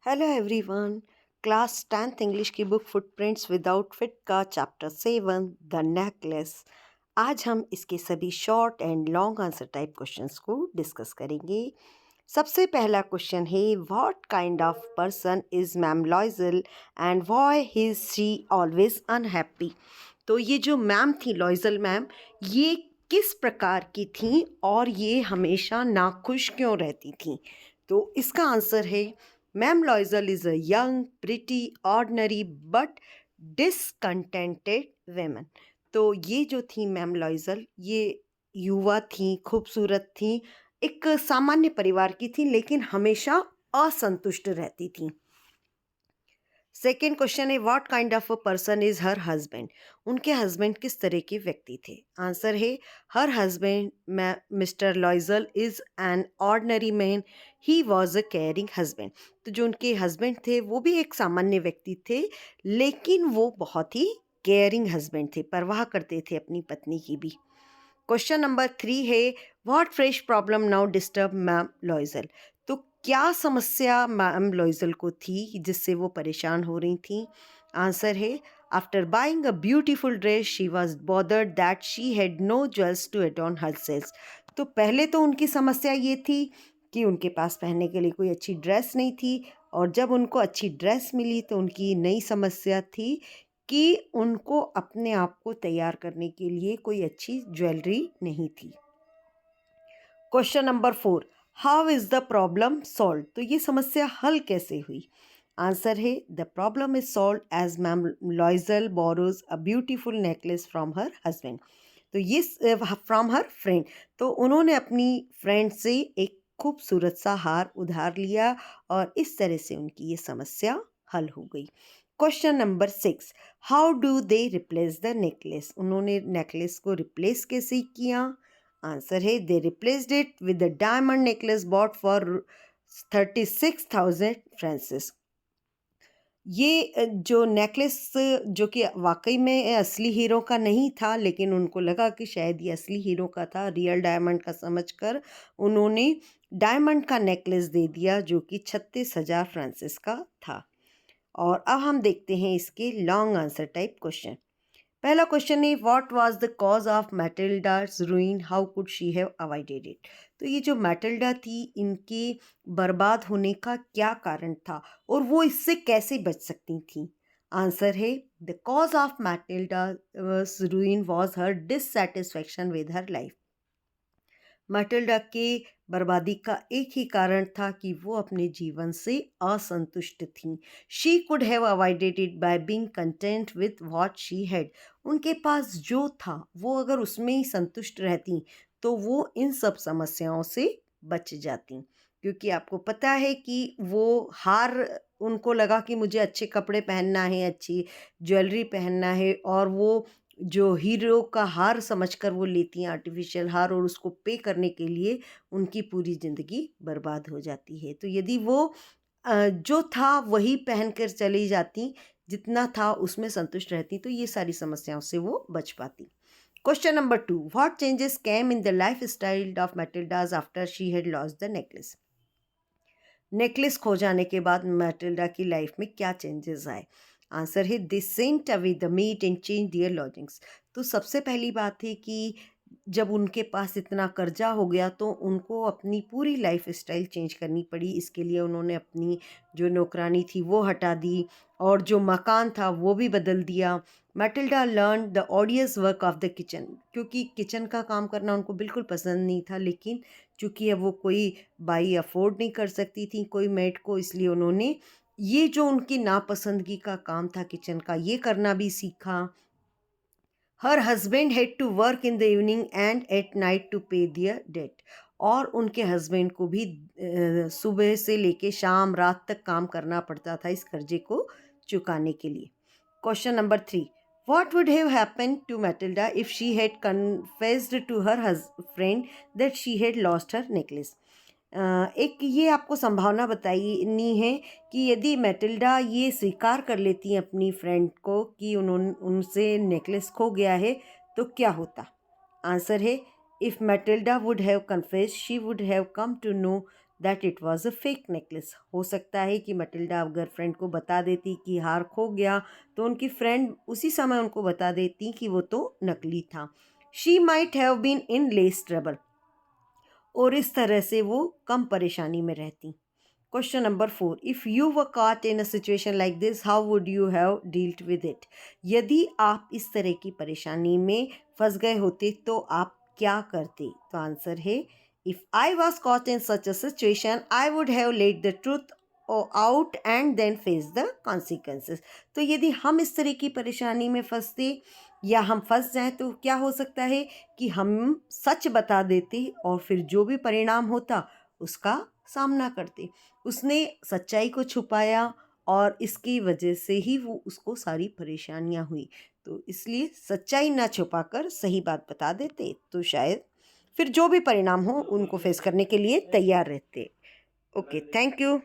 Hello everyone. Class 10th English की book footprints without fit का chapter 7 the necklace. आज हम इसके सभी short and long answer type questions को डिस्कस करेंगे। सबसे पहला क्वेश्चन है, what kind of person is ma'am लॉयजल and why is she always unhappy. तो ये जो मैम थी लॉयजल मैम, ये किस प्रकार की थी और ये हमेशा नाखुश क्यों रहती थी। तो इसका आंसर है, ma'am Loisel is a young pretty ordinary but discontented woman. तो ये जो थी मैम लॉयजल, ये युवा थी, खूबसूरत थी, एक सामान्य परिवार की थी, लेकिन हमेशा असंतुष्ट रहती थी। सेकेंड क्वेश्चन है, what kind of a person is her husband. उनके हस्बैंड किस तरह के व्यक्ति थे। आंसर है, her husband mister लॉयजल is an ordinary man, he was a caring husband. तो जो उनके हस्बैंड थे वो भी एक सामान्य व्यक्ति थे, लेकिन वो बहुत ही केयरिंग हस्बैंड थे, परवाह करते थे अपनी पत्नी की भी। क्वेश्चन नंबर 3 है, what fresh problem now disturb ma'am लॉयजल। तो क्या समस्या मैम लॉयजल को थी जिससे वो परेशान हो रही थी। आंसर है, after buying a beautiful dress she was bothered that she had no jewels to adorn herself. तो पहले तो उनकी समस्या ये थी कि उनके पास पहनने के लिए कोई अच्छी ड्रेस नहीं थी, और जब उनको अच्छी ड्रेस मिली तो उनकी नई समस्या थी कि उनको अपने आप को तैयार करने के लिए कोई अच्छी ज्वेलरी नहीं थी। Question number 4, how is the problem solve. तो ये समस्या हल कैसे हुई। आंसर है, the problem is solve as ma'am Loisel borrows a beautiful necklace from her husband. तो ये फ्रॉम हर फ्रेंड, तो उन्होंने अपनी फ्रेंड से एक खूबसूरत सा हार उधार लिया और इस तरह से उनकी ये समस्या हल हो गई। Question number 6, how do they replace the necklace. उन्होंने नेकलेस को रिप्लेस कैसे किया। आंसर है, they replaced it with the diamond necklace bought for 36,000 francs. ये जो नेकलेस, जो कि वाकई में असली हीरो का नहीं था, लेकिन उनको लगा कि शायद ये असली हीरो का था, रियल डायमंड का समझकर उन्होंने डायमंड का नेकलेस दे दिया जो कि 36,000 फ्रांसिस का था। और अब हम देखते हैं इसके लॉन्ग आंसर टाइप क्वेश्चन। पहला क्वेश्चन है, what was the cause of Matilda's ruin, how could she have avoided it. तो ये जो मैटिल्डा थी, इनके बर्बाद होने का क्या कारण था और वो इससे कैसे बच सकती थी। आंसर है, the cause of Matilda's ruin was her dissatisfaction with her life. Matilda के बर्बादी का एक ही कारण था कि वो अपने जीवन से असंतुष्ट थीं। She could have avoided it by being content with what she had. उनके पास जो था वो अगर उसमें ही संतुष्ट रहती तो वो इन सब समस्याओं से बच जाती। क्योंकि आपको पता है कि वो हार, उनको लगा कि मुझे अच्छे कपड़े पहनना है, अच्छी ज्वेलरी पहनना है, और वो जो हीरो का हार समझकर वो लेती हैं आर्टिफिशियल हार, और उसको पे करने के लिए उनकी पूरी ज़िंदगी बर्बाद हो जाती है। तो यदि वो जो था वही पहन कर चली जाती, जितना था उसमें संतुष्ट रहती, तो ये सारी समस्याओं से वो बच पाती। Question number 2, what changes came in the life style of Matilda's after she had lost the necklace. Necklace खो जाने के बाद मैटिल्डा की लाइफ में क्या चेंजेस आए। आंसर है, they sent away the maid and change their lodgings. तो सबसे पहली बात है कि जब उनके पास इतना कर्जा हो गया तो उनको अपनी पूरी लाइफ स्टाइल चेंज करनी पड़ी। इसके लिए उन्होंने अपनी जो नौकरानी थी वो हटा दी और जो मकान था वो भी बदल दिया। Matilda learn the ऑडियस work of the kitchen, क्योंकि किचन का काम करना उनको बिल्कुल पसंद नहीं था, लेकिन चूँकि अब वो कोई बाई अफोर्ड नहीं कर सकती थी कोई मेड को, इसलिए उन्होंने ये जो उनकी नापसंदगी का काम था किचन का, ये करना भी सीखा। Her husband had to work in the evening and at night to pay their date. और उनके हस्बैंड को भी सुबह से लेके शाम रात तक काम करना पड़ता था इस कर्जे को चुकाने के लिए। Question number 3, what would have happened to Matilda if she had confessed to her friend that she had lost her necklace? एक ये आपको संभावना बतानी है कि यदि मैटिल्डा ये स्वीकार कर लेती हैं अपनी फ्रेंड को कि उन्होंने उनसे नेकलेस खो गया है, तो क्या होता। आंसर है, if Mathilda would have confess she would have come to know that it was a fake necklace. हो सकता है कि मटिल्डा गर्लफ्रेंड को बता देती कि हार खो गया, तो उनकी फ्रेंड उसी समय उनको बता देती कि वो तो नकली था। She might have been in less trouble, और इस तरह से वो कम परेशानी में रहती। Question number 4, if you were caught in a situation like this, how would you have dealt with it? यदि आप इस तरह की परेशानी में फंस गए होते तो आप क्या करते? तो आंसर है, if I was caught in such a situation I would have let the truth out and then face the consequences. तो यदि हम इस तरह की परेशानी में फंसते या हम फंस जाएं तो क्या हो सकता है कि हम सच बता देते और फिर जो भी परिणाम होता उसका सामना करते। उसने सच्चाई को छुपाया और इसकी वजह से ही वो उसको सारी परेशानियां हुई। तो इसलिए सच्चाई ना छुपाकर सही बात बता देते तो शायद फिर जो भी परिणाम हो उनको फेस करने के लिए तैयार रहते। Okay, thank you.